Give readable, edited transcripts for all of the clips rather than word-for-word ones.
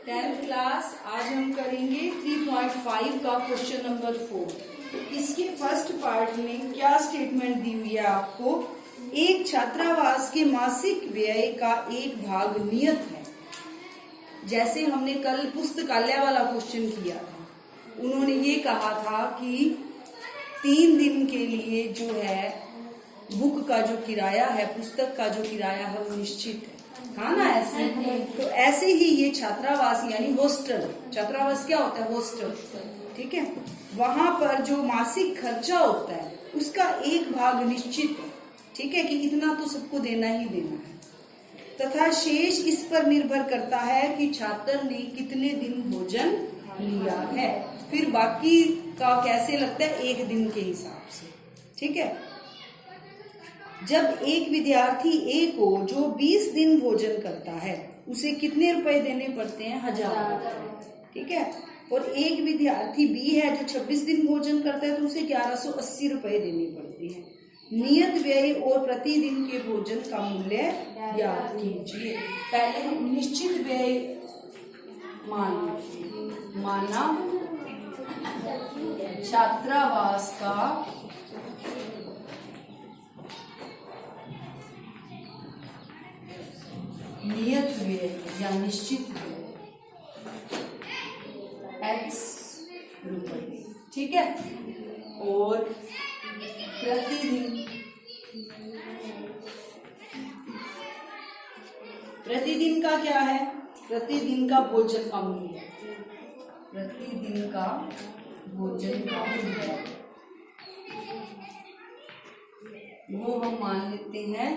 10th class. आज हम करेंगे 3.5 का क्वेश्चन नंबर 4। इसके फर्स्ट पार्ट में क्या स्टेटमेंट दी हुई है आपको, एक छात्रावास के मासिक व्यय का एक भाग नियत है। जैसे हमने कल पुस्तकालय वाला क्वेश्चन किया था, उन्होंने ये कहा था कि 3 दिन के लिए जो है बुक का जो किराया है, पुस्तक का जो किराया है वो निश्चित है, हाँ ना। ऐसे तो ऐसे ही ये छात्रावास यानी हॉस्टल, छात्रावास क्या होता है, हॉस्टल, ठीक है। वहां पर जो मासिक खर्चा होता है उसका एक भाग निश्चित है, ठीक है, कि इतना तो सबको देना ही देना है, तथा शेष इस पर निर्भर करता है कि छात्र ने कितने दिन भोजन लिया है। फिर बाकी का कैसे लगता है, एक दिन के हिसाब से, ठीक है। जब एक विद्यार्थी ए को जो 20 दिन भोजन करता है उसे कितने रुपए देने पड़ते हैं, 1000, ठीक है। और एक विद्यार्थी बी है जो 26 दिन भोजन करता है तो उसे 1180 रुपए देने पड़ते हैं। नियत व्यय और प्रतिदिन के भोजन का मूल्य ज्ञात कीजिए। पहले हम निश्चित व्यय माना छात्रावास का नियत व्यय या निश्चित व्यय x रुपये, ठीक है। और प्रतिदिन का क्या है, प्रतिदिन का भोजन का मूल्य, प्रतिदिन का भोजन का मूल्य वो हम मान लेते हैं,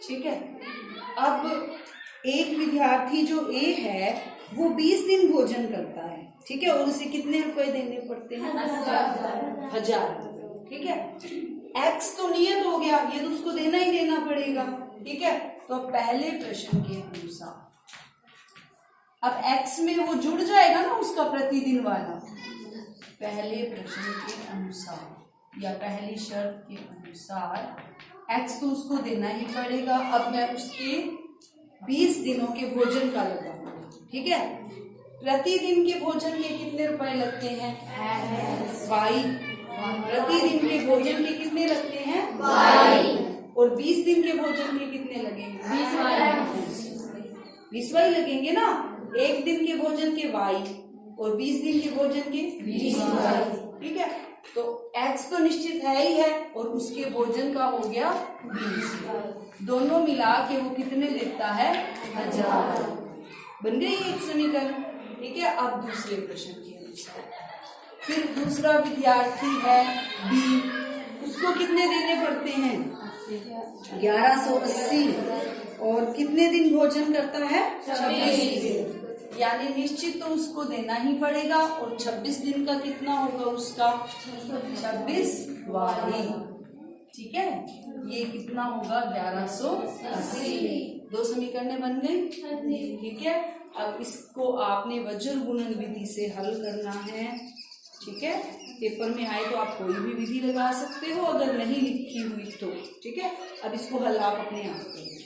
ठीक है। अब एक विद्यार्थी जो ए है वो 20 दिन भोजन करता है, ठीक है, और उसे कितने रुपए देने पड़ते हैं, 1000, ठीक है। एक्स तो नियत हो गया, ये तो उसको देना ही देना पड़ेगा, ठीक है। तो पहले प्रश्न के अनुसार अब एक्स में वो जुड़ जाएगा ना उसका प्रतिदिन वाला, पहले प्रश्न के अनुसार या पहली शर्त के अनुसार एक्स तो उसको देना ही पड़ेगा। अब मैं उसके 20 दिनों के भोजन का लगाऊंगा, ठीक है। प्रतिदिन के भोजन के कितने रुपए लगते हैं, वाई। प्रतिदिन के भोजन के कितने लगते हैं, वाई। और 20 दिन के भोजन के कितने लगेंगे, 20 वाई लगेंगे ना। एक दिन के भोजन के वाई और 20 दिन के भोजन के 20 वाई, ठीक है। तो x तो निश्चित है ही है और उसके भोजन का हो गया 20, दोनों मिला के वो कितने देता है, 1000। बन गई एक समीकरण, ठीक है। अब दूसरे प्रश्न के अनुसार फिर दूसरा विद्यार्थी है बी, उसको कितने देने पड़ते हैं, 1180, और कितने दिन भोजन करता है, 26 दिन, यानी निश्चित तो उसको देना ही पड़ेगा। और 26 दिन का कितना होगा उसका, 26 वाई, ठीक है। ये कितना होगा, 1180। 2 समीकरणें बन गई, ठीक है। अब इसको आपने वज्र गुणन विधि से हल करना है, ठीक है। पेपर में आए तो आप कोई भी विधि लगा सकते हो, अगर नहीं लिखी हुई तो, ठीक है। अब इसको हल आप अपने आप करेंगे।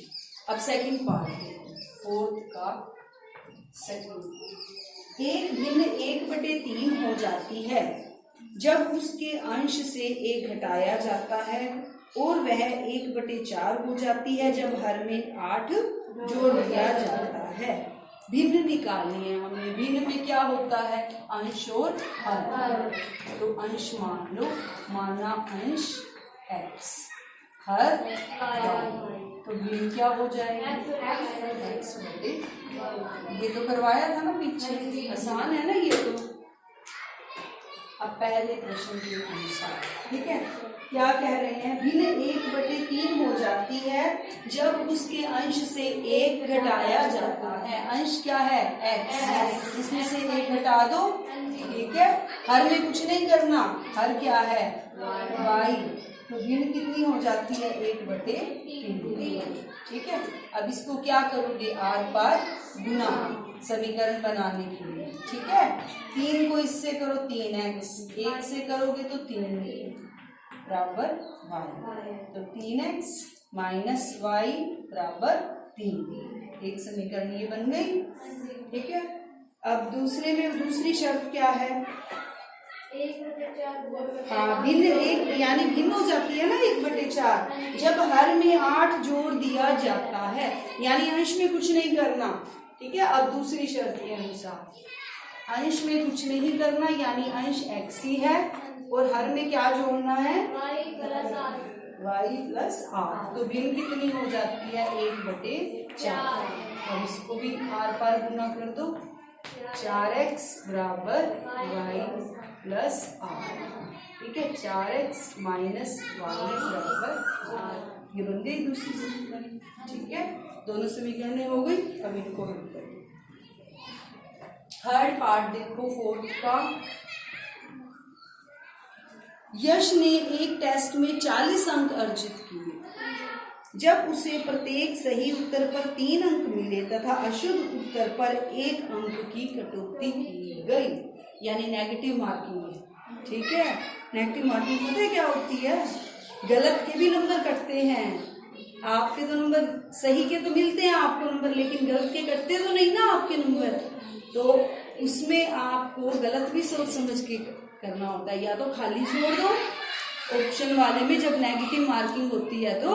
अब सेकंड पार्ट, फोर्थ का सेकंड, एक भिन्न 1/3 हो जाती है जब उसके अंश से 1 घटाया जाता है, और वह 1/4 हो जाती है जब हर में 8 जोड़ दिया जाता है। भिन्न निकालनी है हमें, भिन्न में क्या होता है, अंश और हर। तो अंश मान लो, माना अंश x, हर तो भिन्न क्या हो जाएगा, x। ये तो करवाया था ना पीछे, आसान है ना ये तो। अब पहले प्रश्न के अनुसार, ठीक है, क्या कह रहे हैं, भिन्न 1/3 हो जाती है जब उसके अंश से 1 घटाया जाता है। अंश क्या है, x, इसमें से 1 घटा दो, ठीक है। हर में कुछ नहीं करना, हर क्या है, y। तो भिन्न कितनी हो जाती है, 1/3, ठीक है। अब इसको क्या करोगे, आर पार गुना, समीकरण बनाने के लिए, ठीक है। 3 को इससे करो 3x, 1 से करोगे तो 3 बराबर y, तो 3x - y बराबर 3, एक समीकरण ये बन गई। ठीक है, अब दूसरे में दूसरी शर्त क्या है? 1/4 हाँ, भिन्न एक यानी भिन्न हो जाती है ना 1/4 जब हर में 8 जोड़ दिया जाता है, यानी अंश में कुछ नहीं करना। ठीक है, अब दूसरी शर्त के अनुसार अंश में कुछ नहीं करना, यानी अंश x ही है और हर में क्या जोड़ना है? y plus r। तो भिन्न कितनी हो जाती है? 1/4। और इसको भी आर पार गुना कर दो, 4x बराबर y प्लस r। ठीक है, 4x माइनस y बराबर r। ये बन गई दूसरी समीकरण। ठीक है, दोनों समीकरणें हो गई। अब इनको हल करें। थर्ड पार्ट देखो, फोर्थ का। यश ने एक टेस्ट में 40 अंक अर्जित किए। जब उसे प्रत्येक सही उत्तर पर 3 अंक मिले तथा अशुद्ध उत्तर पर 1 अंक की कटौती की गई, यानी नेगेटिव मार्किंग है। ठीक है, नेगेटिव मार्किंग पता है क्या होती है? गलत के भी नंबर कटते हैं। आपके तो नंबर सही के तो मिलते हैं आपको नंबर, लेकिन गलत के कटते तो नहीं ना आपके नंबर। तो उसमें आपको गलत भी सोच समझ के करना होता है। या तो खाली छोड़ दो, ऑप्शन वाले में जब नेगेटिव मार्किंग होती है तो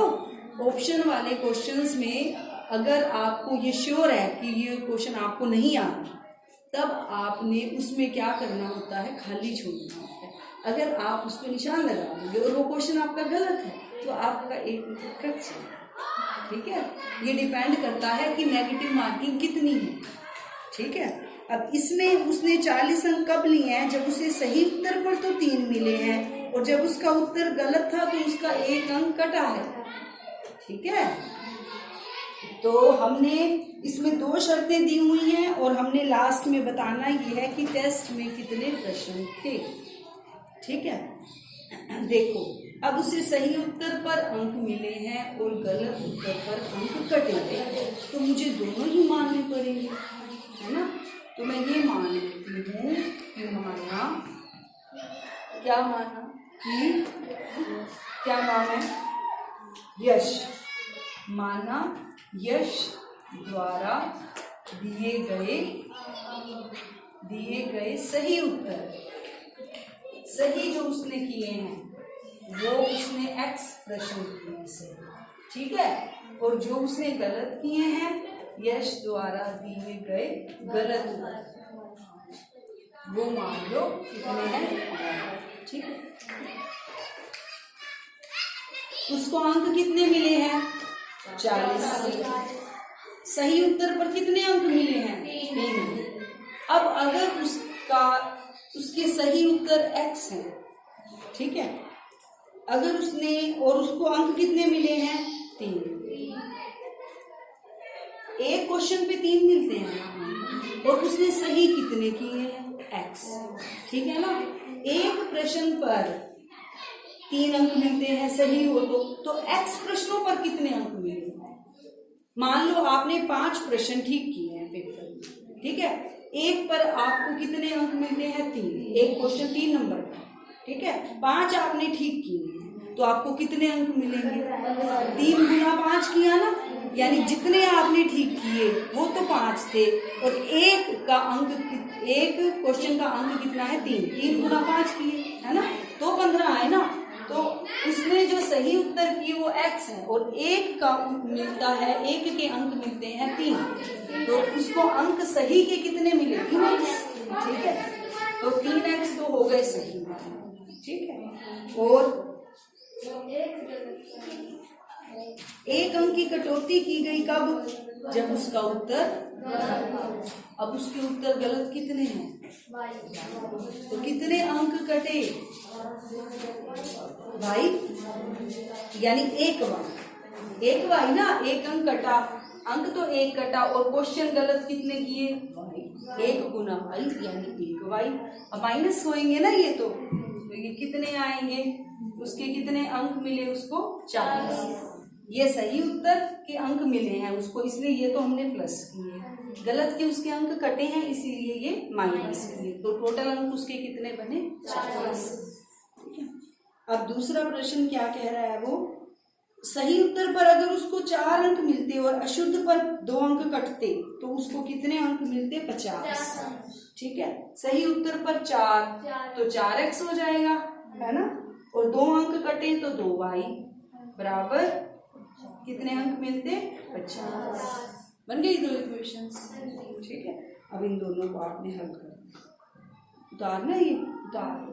ऑप्शन वाले क्वेश्चंस में अगर आपको ये श्योर है कि ये क्वेश्चन आपको नहीं आना, तब आपने उसमें क्या करना होता है? खाली छोड़ना होता है। अगर आप उस पर निशान लगा दोगे और वो क्वेश्चन आपका गलत है तो आपका एक अंक कट जाएगा। ठीक है, ये डिपेंड करता है कि नेगेटिव मार्किंग कितनी है। ठीक है, अब इसमें उसने 40 अंक कब लिए हैं? जब उसे सही उत्तर पर तो 3 मिले हैं और जब उसका उत्तर गलत था तो उसका 1 अंक कटा है। ठीक है, तो हमने इसमें 2 शर्तें दी हुई हैं और हमने लास्ट में बताना ये है कि टेस्ट में कितने प्रश्न थे। ठीक है, देखो अब उसे सही उत्तर पर अंक मिले हैं और गलत उत्तर पर अंक कटे हैं, तो मुझे दोनों ही मानने पड़ेंगे, है ना। तो मैं ये मान लेती हूँ कि माना क्या माना कि क्या माना यश माना यश द्वारा दिए गए सही उत्तर, सही जो उसने किए हैं वो उसने x प्रश्न किए से। ठीक है, और जो उसने गलत किए हैं यश द्वारा दिए गए गलत उत्तर, वो मान लो कितने हैं? ठीक है, उसको अंक कितने मिले हैं? 40। सही उत्तर पर कितने अंक मिले हैं? 3। अब अगर उसके सही उत्तर x है, ठीक है, अगर उसने और उसको अंक कितने मिले हैं? 3। एक क्वेश्चन पे 3 मिलते हैं और उसने सही कितने किए हैं? x। ठीक है ना, एक प्रश्न पर 3 अंक मिलते हैं सही हो तो x प्रश्नों पर कितने अंक मिले? मान लो आपने 5 प्रश्न ठीक किए हैं पेपर में। ठीक है, एक पर आपको कितने अंक मिलते हैं? 3। एक क्वेश्चन 3 नंबर का। ठीक है, 5 आपने ठीक किए हैं तो आपको कितने अंक मिलेंगे? 3 गुना 5 किया ना, यानी जितने आपने ठीक किए वो तो 5 थे और एक क्वेश्चन का अंक कितना है? 3 गुना 5 किए, है ना, तो 15 आए ना। तो उसने जो सही उत्तर किए वो x है और एक का मिलता है, एक के अंक मिलते हैं 3, तो उसको अंक सही के कितने मिले? 3x। ठीक है, तो 3x तो हो गए सही। ठीक है, और एक अंक की कटौती की गई कब? जब उसका उत्तर, अब उसके उत्तर गलत कितने हैं? तो कितने अंक कटे? y, यानी एक y ना, एक अंक कटा, अंक तो एक कटा और क्वेश्चन गलत कितने किए? 1 गुना y यानी 1y। अब माइनस होएंगे ना ये, तो ये कितने आएंगे? उसके कितने अंक मिले उसको? 40। ये सही उत्तर के अंक मिले हैं उसको, इसलिए ये तो हमने प्लस किए, गलत के उसके अंक कटे हैं इसीलिए ये माइनस किए, तो टोटल अंक उसके कितने बने? 40। ठीक है, अब दूसरा प्रश्न क्या कह रहा है वो? सही उत्तर पर अगर उसको 4 अंक मिलते और अशुद्ध पर 2 अंक कटते तो उसको कितने अंक मिलते? 50। ठीक है, सही उत्तर पर 4 तो 4x हो जाएगा, है ना, और 2 अंक कटे तो 2y बराबर कितने अंक मिलते? 50। बन गई 2 इक्वेशंस। ठीक है, अब इन दोनों को आपने हल करना, उतारना, ये उतार